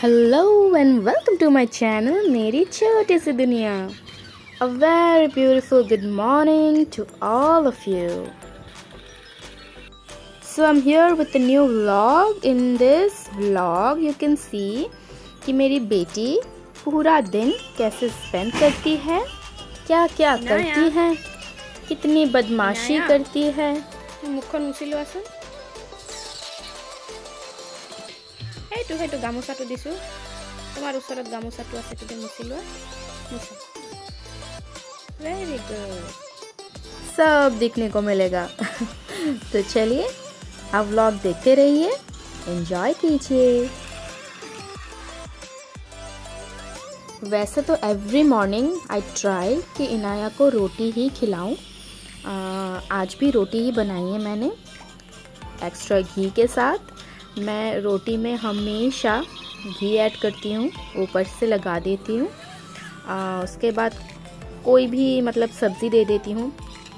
Hello and welcome to my channel मेरी छोटी सी दुनिया. A very beautiful good morning to all of you. So I'm here with a new vlog. In this vlog you can see कि मेरी बेटी पूरा दिन कैसे spend करती है, क्या क्या करती है, कितनी बदमाशी करती है. मुखन मुसिलो आसन. সেইটো গামোচাটো দিছো, তোমাৰ ওচৰত গামোচাটো আছে, তুমি মুছি লোৱা. वेरी गुड, सब देखने को मिलेगा. तो चलिए आप व्लॉग देखते रहिए, एंजॉय कीजिए. वैसे तो एवरी मॉर्निंग आई ट्राई कि इनाया को रोटी ही खिलाऊं. आज भी रोटी ही बनाई है मैंने एक्स्ट्रा घी के साथ. मैं रोटी में हमेशा घी ऐड करती हूँ, ऊपर से लगा देती हूँ. उसके बाद कोई भी मतलब सब्ज़ी दे देती हूँ.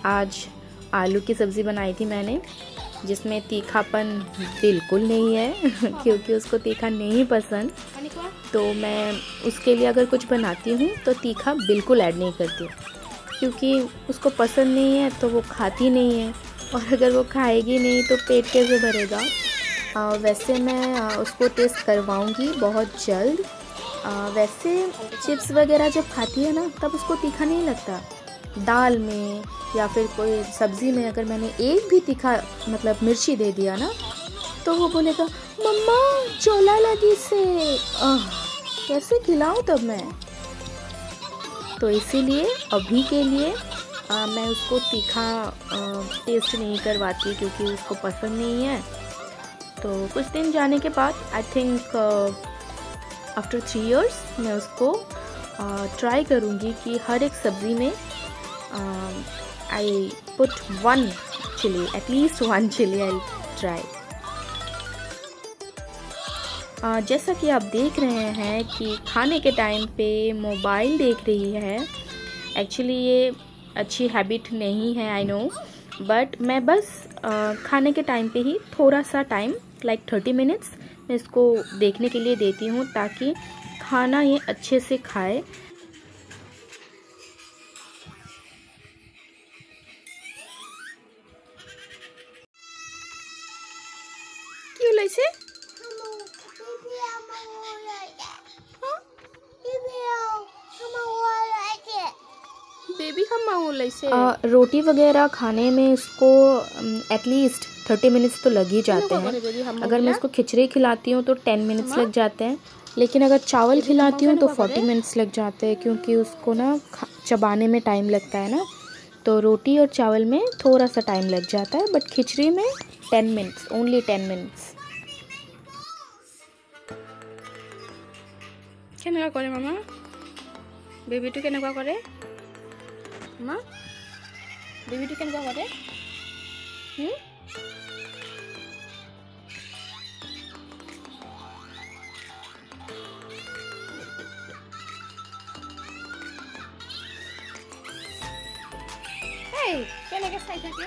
आज आलू की सब्ज़ी बनाई थी मैंने, जिसमें तीखापन बिल्कुल नहीं है क्योंकि उसको तीखा नहीं पसंद. तो मैं उसके लिए अगर कुछ बनाती हूँ तो तीखा बिल्कुल ऐड नहीं करती, क्योंकि उसको पसंद नहीं है तो वो खाती नहीं है, और अगर वो खाएगी नहीं तो पेट कैसे भरेगा. वैसे मैं उसको टेस्ट करवाऊंगी बहुत जल्द. वैसे चिप्स वगैरह जब खाती है ना तब उसको तीखा नहीं लगता. दाल में या फिर कोई सब्ज़ी में अगर मैंने एक भी तीखा मतलब मिर्ची दे दिया ना तो वो बोलेगा मम्मा चोला लगी से. कैसे खिलाऊं तब मैं. तो इसीलिए अभी के लिए मैं उसको तीखा टेस्ट नहीं करवाती, क्योंकि उसको पसंद नहीं है. तो कुछ दिन जाने के बाद आई थिंक आफ्टर 3 years मैं उसको ट्राई करूँगी कि हर एक सब्ज़ी में I put 1 chilli, at least 1 chilli I try. जैसा कि आप देख रहे हैं कि खाने के टाइम पे मोबाइल देख रही है. एक्चुअली ये अच्छी हैबिट नहीं है, आई नो, बट मैं बस खाने के टाइम पे ही थोड़ा सा टाइम लाइक 30 minutes मैं इसको देखने के लिए देती हूँ, ताकि खाना ये अच्छे से खाए. क्यों लैसे बेबी हम लैसे रोटी वगैरह खाने में इसको एटलीस्ट 30 minutes तो लग ही जाते हैं. अगर मैं इसको खिचड़ी खिलाती हूँ तो 10 minutes लग जाते हैं, लेकिन अगर चावल खिलाती हूँ तो 40 minutes लग जाते हैं, क्योंकि उसको ना चबाने में टाइम लगता है ना. तो रोटी और चावल में थोड़ा सा टाइम लग जाता है, बट खिचड़ी में 10 minutes, ओनली 10 minutes. केनेका करे मामा बेबी तो केनेका करे मामा बेबी तो केनेका करे. Hey, केनेका साइड থাকে.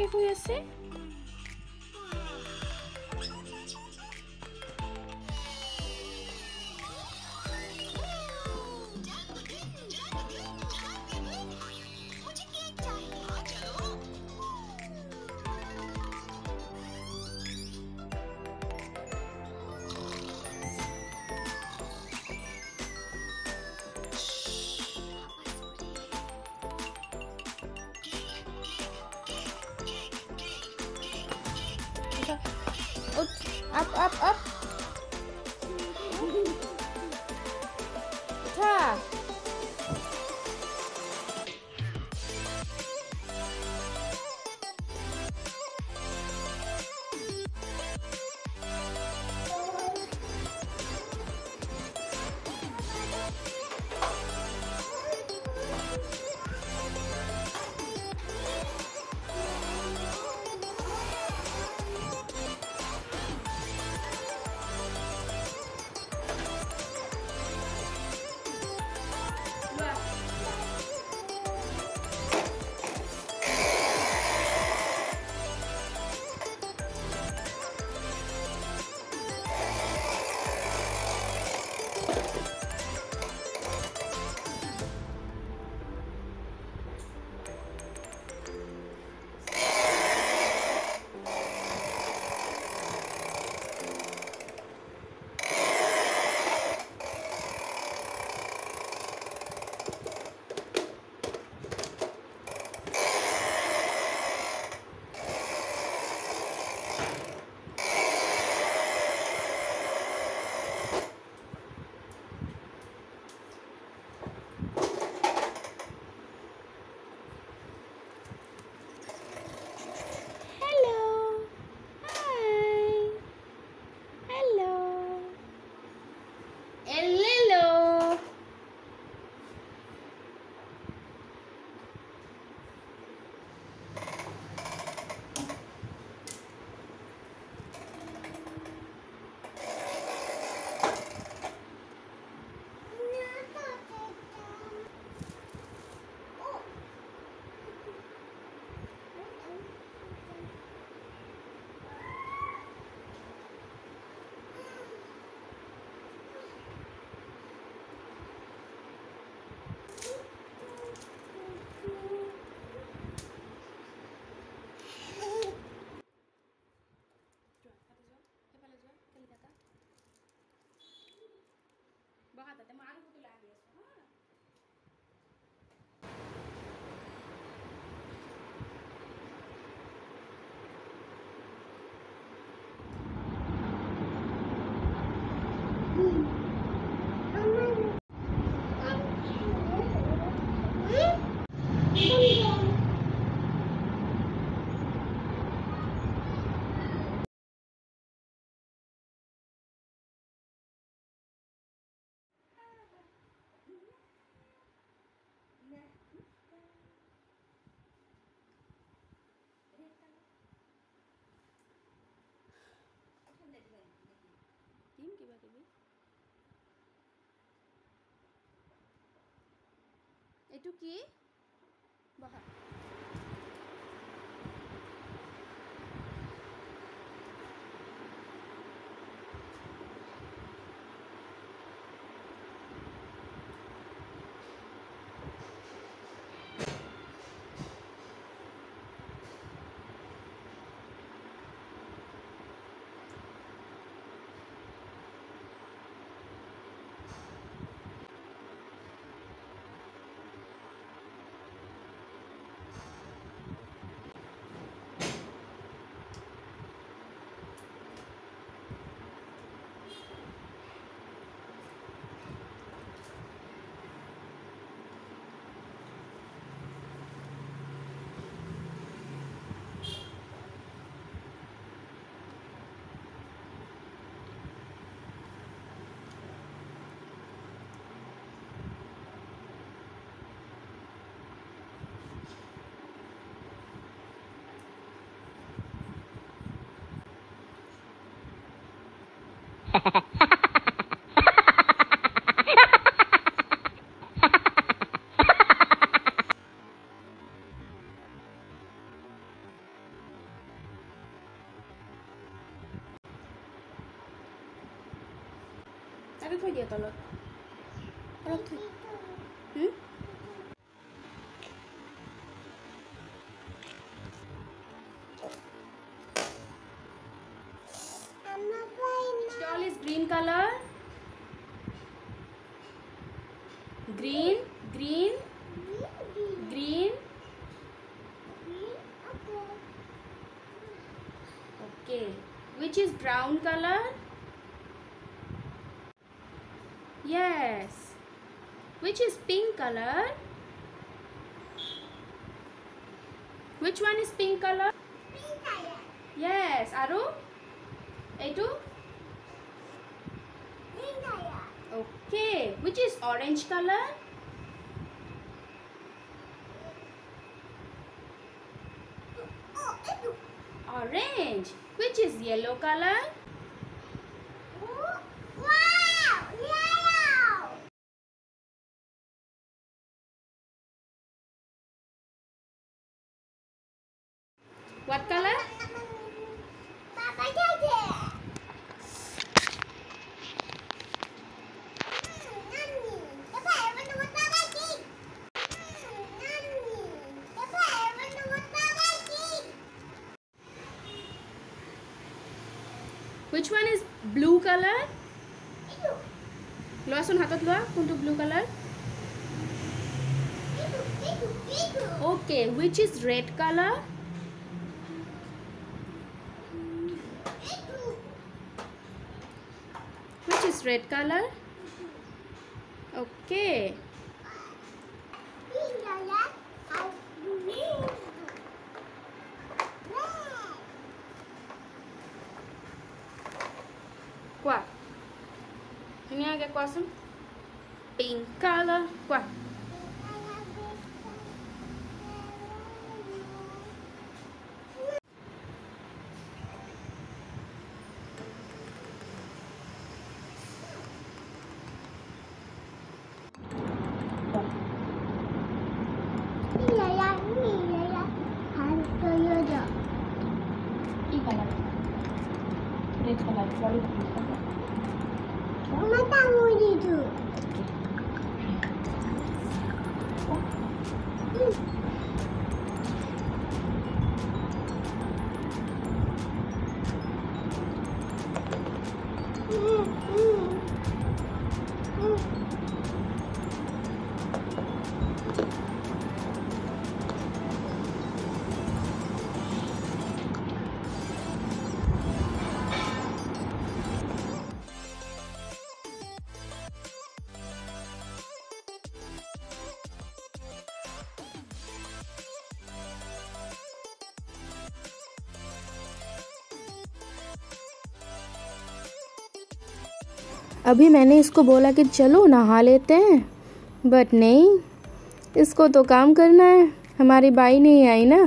करेंगे कोई ऐसे? Up, up, up. उठा। এটু কি? বহা। তাকে থৈ দিয়া তলত তলত থৈ Doll is green color. Green, green, green. Okay. Which is brown color? Yes. Which is pink color? Which one is pink color? Pink color. Yes. Aru? Etu? Green color. Okay. Which is orange color? Oh, etu. Orange. Which is yellow color? Wow! Yellow! What color? Papa Daddy. Which one is blue color? Loasun hatot loa kuntu blue color? Okay, which is red color? Which is red color? Okay. Qua. Ini agak kuasum. Pink color. Qua. Mama tahu itu. अभी मैंने इसको बोला कि चलो नहा लेते हैं, but नहीं, इसको तो काम करना है। हमारी बाई नहीं आई ना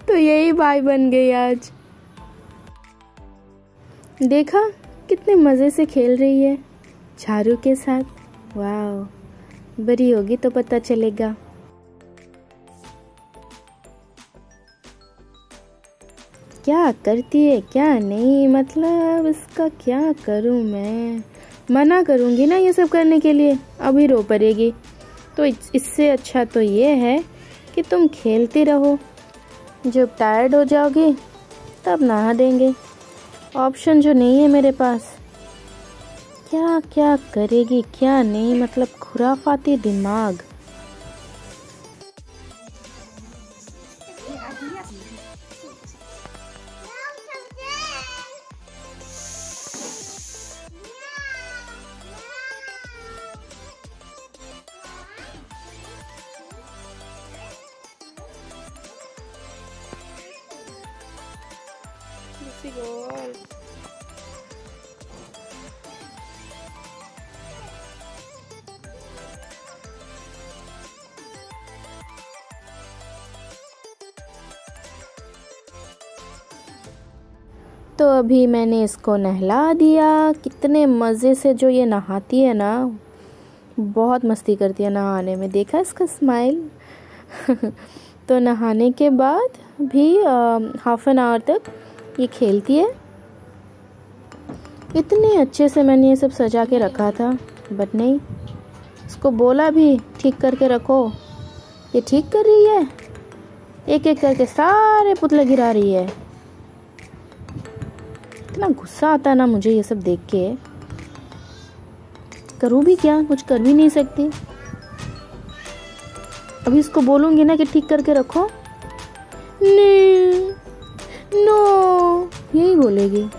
तो यही बाई बन गई आज। देखा कितने मज़े से खेल रही है झाड़ू के साथ। वाह, बड़ी होगी तो पता चलेगा। क्या करती है क्या नहीं, मतलब इसका क्या करूं मैं। मना करूंगी ना ये सब करने के लिए, अभी रो पड़ेगी। तो इससे अच्छा तो ये है कि तुम खेलती रहो, जब टायर्ड हो जाओगी तब नहा देंगे। ऑप्शन जो नहीं है मेरे पास। क्या क्या करेगी क्या नहीं, मतलब खुराफाती दिमाग। तो अभी मैंने इसको नहला दिया। कितने मज़े से जो ये नहाती है ना, बहुत मस्ती करती है नहाने में। देखा इसका स्माइल तो नहाने के बाद भी हाफ एन आवर तक ये खेलती है। इतने अच्छे से मैंने ये सब सजा के रखा था, बट नहीं, इसको बोला भी ठीक करके रखो, ये ठीक कर रही है, एक एक करके सारे पुतले गिरा रही है। इतना गुस्सा आता है ना मुझे ये सब देख के, करूँ भी क्या, कुछ कर भी नहीं सकती। अभी इसको बोलूंगी ना कि ठीक करके रखो, नहीं, नो, यही बोलेगी।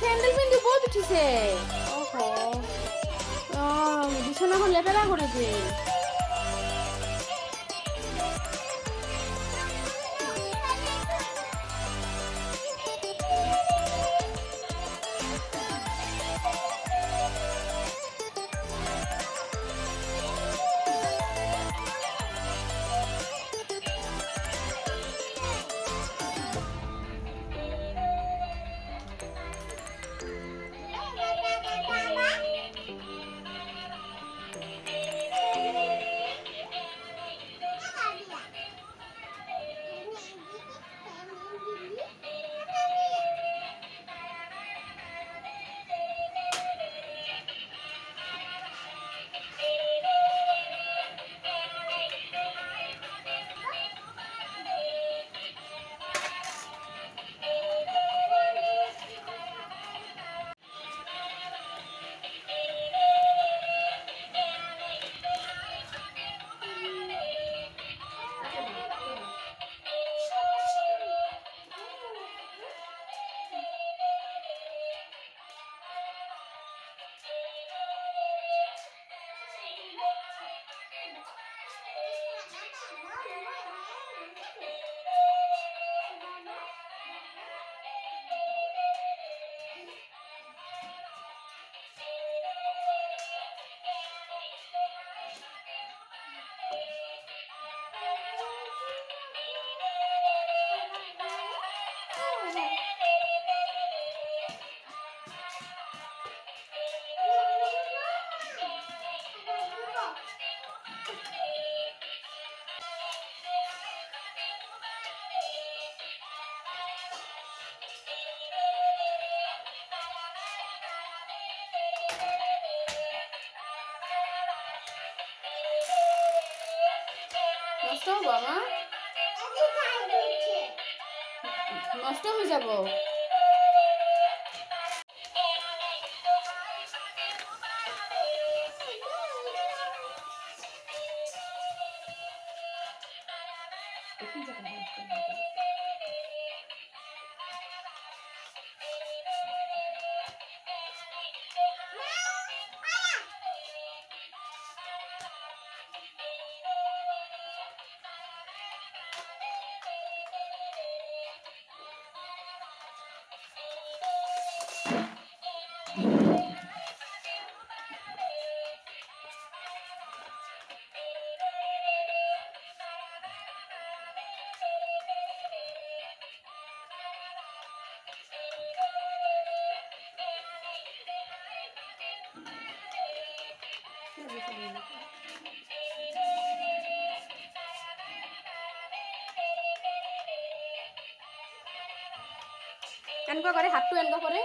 স্যান্ডেল পিন্ধে বহুত উঠিছে। বিছনাখন লেতেৰা কৰিছে। নষ্ট হ'ব আমাৰ নষ্ট হৈ যাব এনেকুৱা কৰে হাতটো এনেকুৱা কৰে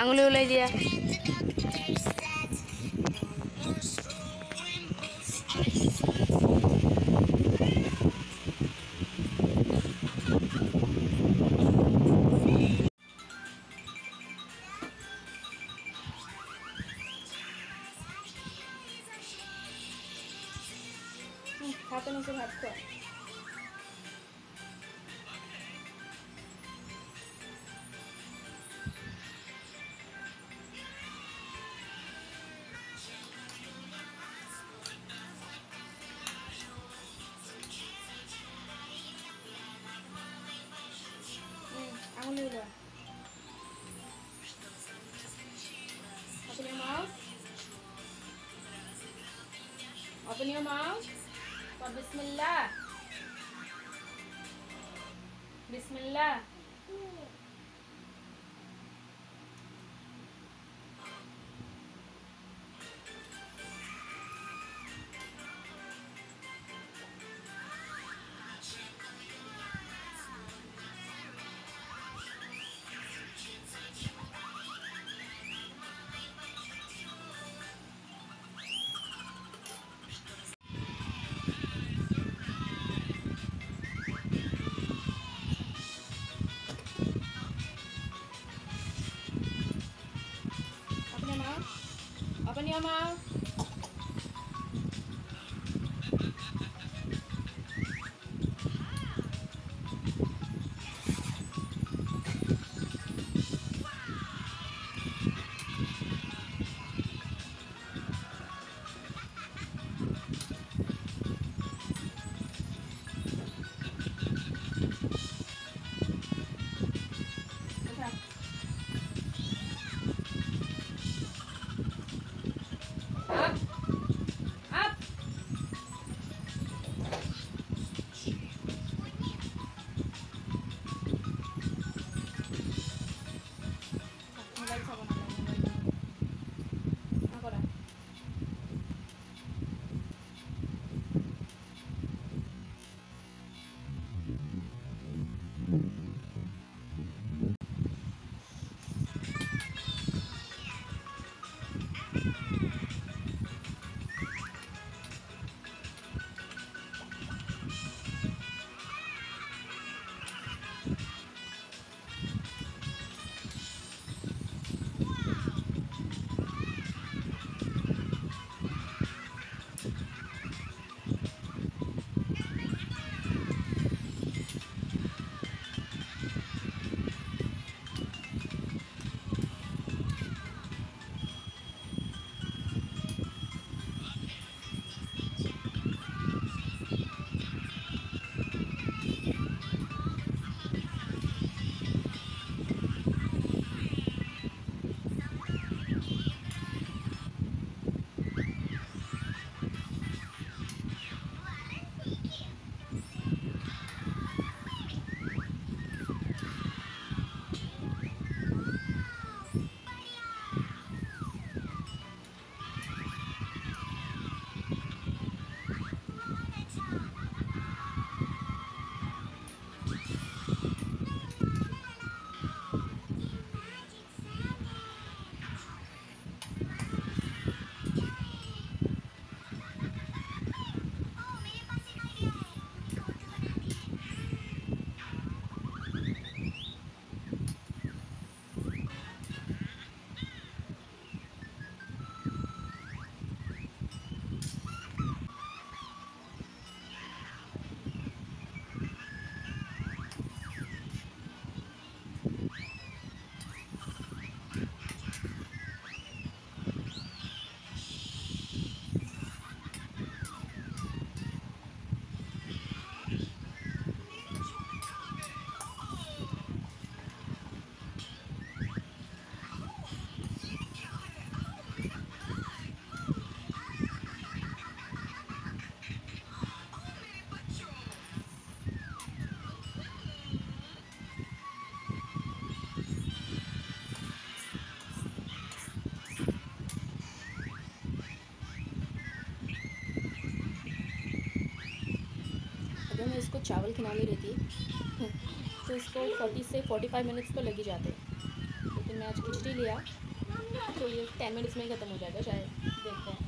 আঙুলি ওলাই দিয়া। ভাত আনিছে, ভাত খোৱা। আঙুলি ওলোৱা। Open your mouth. Open your mouth. For Bismillah. Bismillah. Open your mouth. अगर मैं इसको चावल खिलानी रहती तो इसको 40 से 45 मिनट्स तो लग ही जाते, लेकिन लेकिन मैं आज खिचड़ी लिया तो ये 10 मिनट्स में ही ख़त्म हो जाएगा शायद, देखते हैं।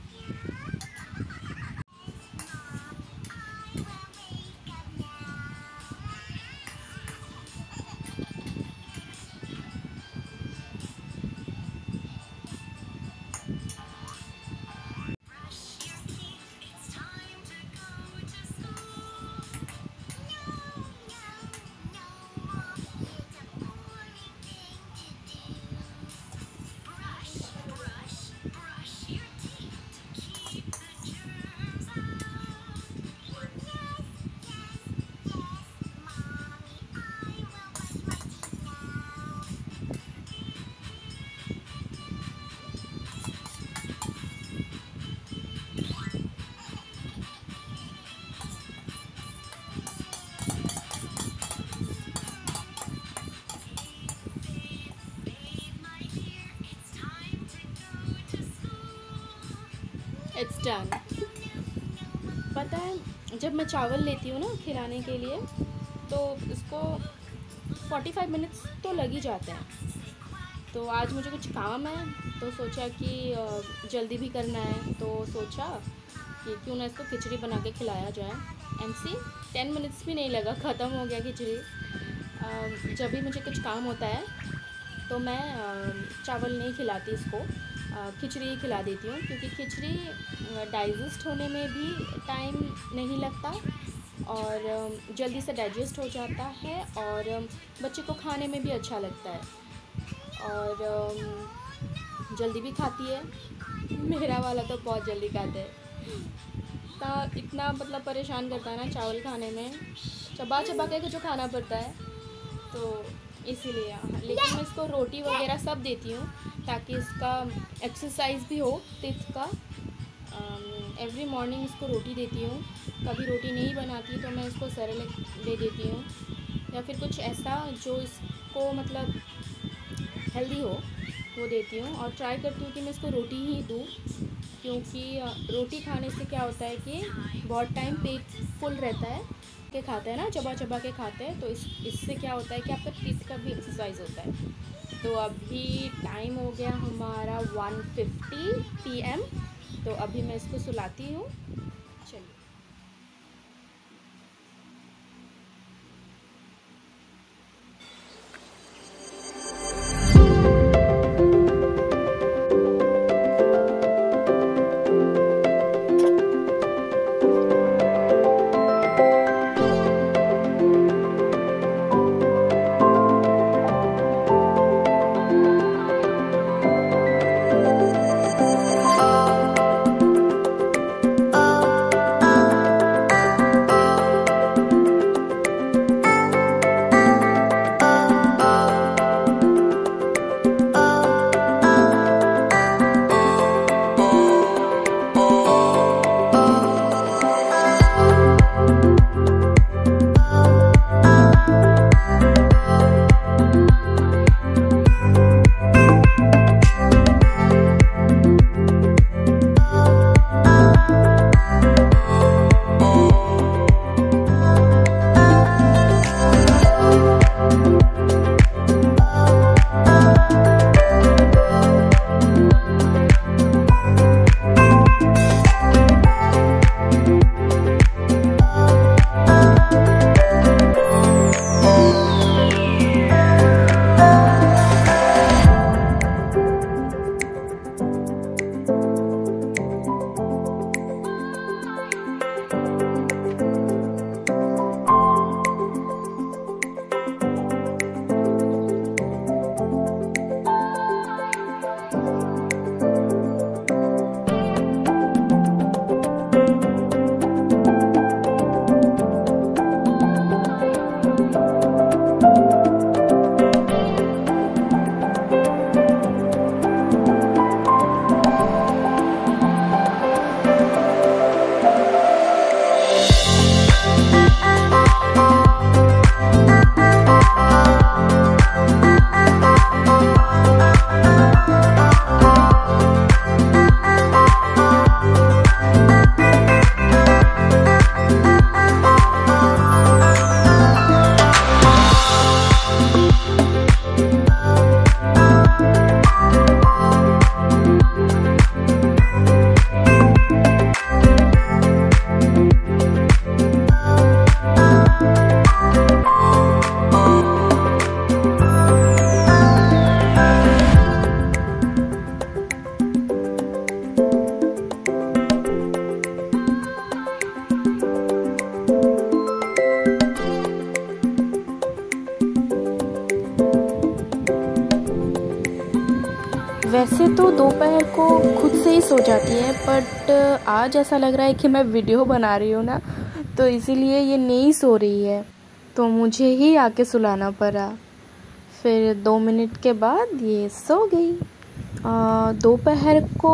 It's done. पता है जब मैं चावल लेती हूँ ना खिलाने के लिए तो इसको 45 मिनट्स तो लग ही जाते हैं। तो आज मुझे कुछ काम है तो सोचा कि जल्दी भी करना है, तो सोचा कि क्यों ना इसको खिचड़ी बना के खिलाया जाए। एमसी 10 मिनट्स भी नहीं लगा, ख़त्म हो गया खिचड़ी। जब भी मुझे कुछ काम होता है तो मैं चावल नहीं खिलाती इसको, खिचड़ी ही खिला देती हूँ, क्योंकि खिचड़ी डाइजेस्ट होने में भी टाइम नहीं लगता और जल्दी से डाइजेस्ट हो जाता है और बच्चे को खाने में भी अच्छा लगता है और जल्दी भी खाती है। मेरा वाला तो बहुत जल्दी खाते हैं, तो इतना मतलब परेशान करता है ना चावल खाने में, चबा चबा के जो खाना पड़ता है, तो इसीलिए। लेकिन मैं इसको रोटी वगैरह सब देती हूँ ताकि इसका एक्सरसाइज भी हो टीथ का। एवरी मॉर्निंग इसको रोटी देती हूँ, कभी रोटी नहीं बनाती तो मैं इसको सेरेलैक दे देती हूँ या फिर कुछ ऐसा जो इसको मतलब हेल्दी हो वो देती हूँ। और ट्राई करती हूँ कि मैं इसको रोटी ही दूँ, क्योंकि रोटी खाने से क्या होता है कि बहुत टाइम पेट फुल रहता है, के खाते हैं ना, चबा चबा के खाते हैं, तो इससे क्या होता है कि आपका टीथ का भी एक्सरसाइज होता है। तो अभी टाइम हो गया हमारा 1:50 PM, तो अभी मैं इसको सुलाती हूँ। चलिए। तो दोपहर को खुद से ही सो जाती है, बट आज ऐसा लग रहा है कि मैं वीडियो बना रही हूँ ना, तो इसीलिए ये नहीं सो रही है, तो मुझे ही आके सुलाना पड़ा। फिर 2 मिनट के बाद ये सो गई। दोपहर को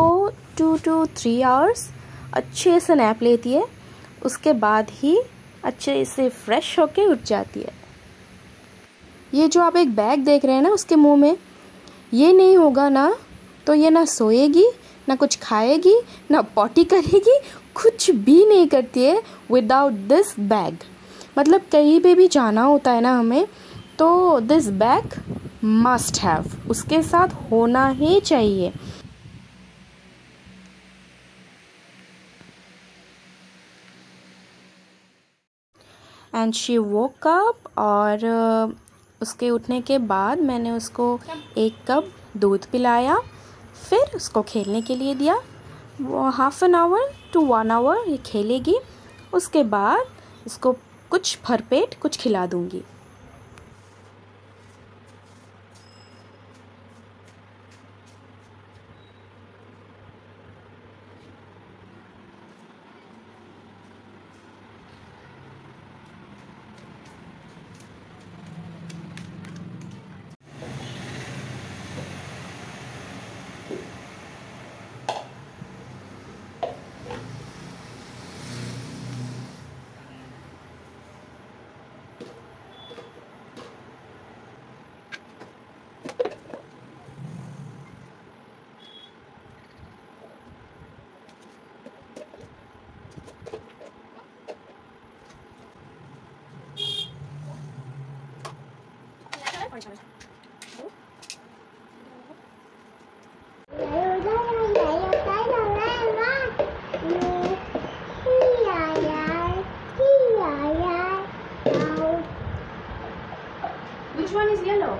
2 to 3 आवर्स अच्छे से नैप लेती है, उसके बाद ही अच्छे से फ्रेश होके उठ जाती है। ये जो आप एक बैग देख रहे हैं ना उसके मुंह में, ये नहीं होगा ना तो ये ना सोएगी, ना कुछ खाएगी, ना पॉटी करेगी, कुछ भी नहीं करती है विदाउट दिस बैग। मतलब कहीं पे भी जाना होता है ना हमें, तो दिस बैग मस्ट हैव, उसके साथ होना ही चाहिए। एंड शी वोक अप, और उसके उठने के बाद मैंने उसको 1 कप दूध पिलाया, फिर उसको खेलने के लिए दिया। वो ½ एन आवर to 1 आवर ये खेलेगी, उसके बाद इसको कुछ भरपेट कुछ खिला दूँगी। Which one is yellow?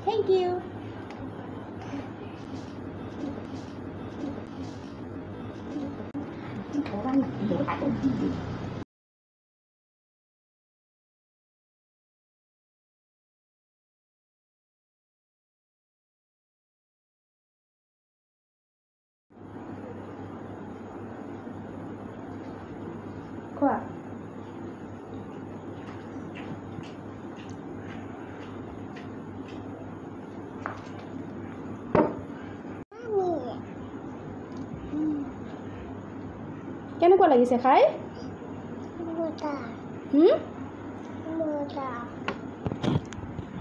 Thank you. Quoi? কেনেকুৱা লাগিছে খাই?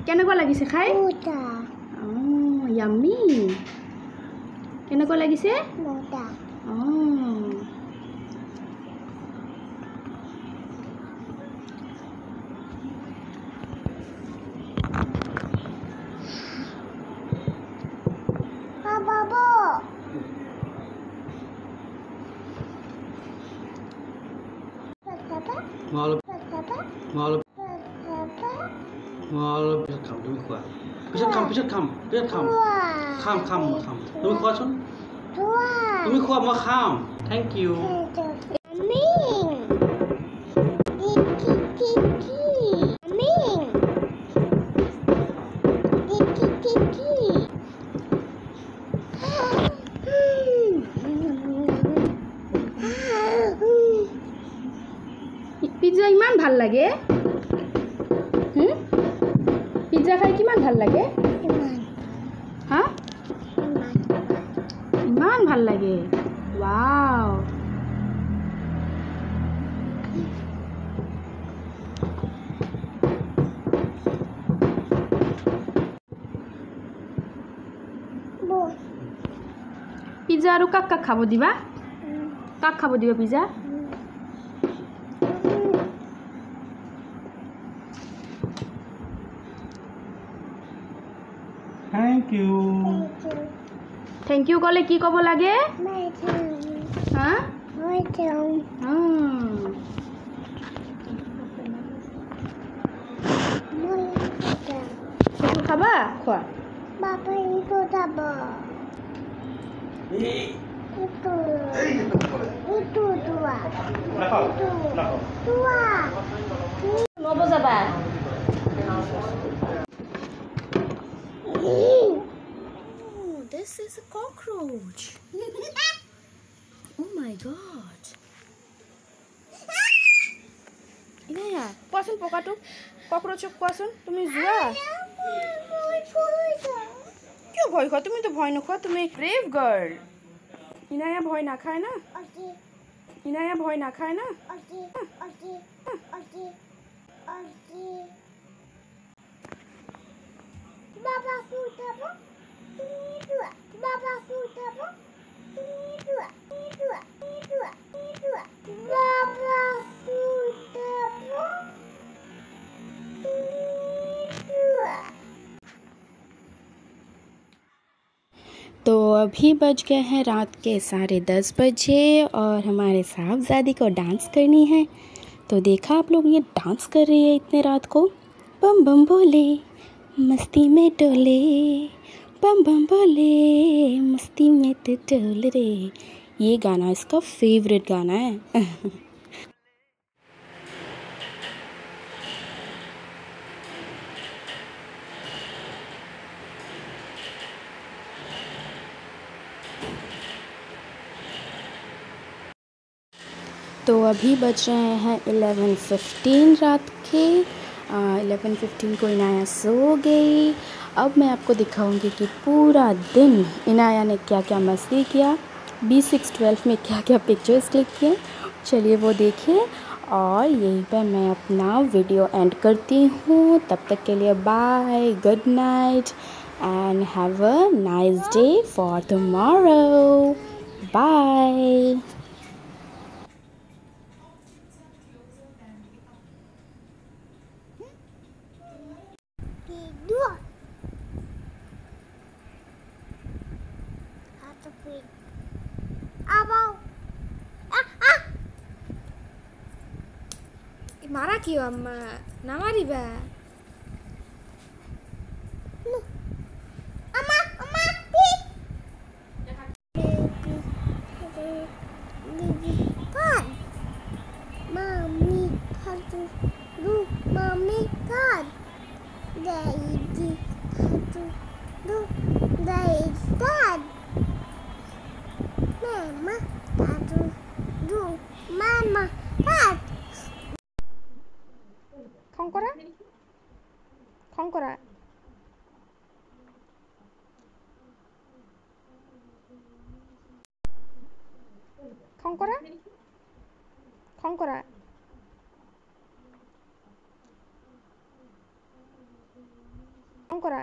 কেনেকুৱা লাগিছে খাই? ইয়াম্মি। কেনেকুৱা লাগিছে? Pisat kam. তুমি খোৱাচোন। তুমি খোৱা মই খাম। Thank you. পিজ্জা ইমান ভাল লাগে। পিজ্জা খাই কিমান ভাল লাগে? হা? ইমান ভাল লাগে। ওয়াও। পিজ্জা আৰু কাক কাক খাব দিবা? কাক খাব দিবা পিজ্জা? you. থেংক ইউ ক'লে কি ক'ব লাগে? হা? সেইটো খাবা? খোৱা। নবজাবা। This is a cockroach. Oh my god. Inaya, কোৱাচোন পকাটো ককৰোচক কোৱাচোন তুমি যোৱা কিয় ভয় খোৱা তুমি তো ভয় নখোৱা তুমি ব্ৰেভ গাৰ্ল ইনায়া ভয় নাখায় না ইনায়া ভয় নাখায় না বাবা ফুটাবো বাবা ফুটাবো तो अभी बज गए हैं रात के 10:30 बजे और हमारे साहबजादी को डांस करनी है। तो देखा आप लोग ये डांस कर रही है इतने रात को। बम बम बोले मस्ती में डोले बम बम बोले मस्ती में तो डोल रे। ये गाना इसका फेवरेट गाना है। तो अभी बज रहे हैं 11:15 रात के 11:15 को इनाया सो गई। अब मैं आपको दिखाऊंगी कि पूरा दिन इनाया ने क्या क्या मस्ती किया, B612 में क्या क्या पिक्चर्स क्लिक किए। चलिए वो देखिए और यहीं पर मैं अपना वीडियो एंड करती हूँ। तब तक के लिए bye, good night and have a nice day for tomorrow. Bye. मारा क्यों अम्मा ना मारी बा अम्मा अम्मा कौन मम्मी खातू दू मम्मी कौन डैडी खातू दू डैडी कौन मामा खातू दू मामा कौन खंकरा खंकरा खंकरा खंकरा खंकरा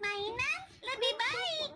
Mainan lebih baik.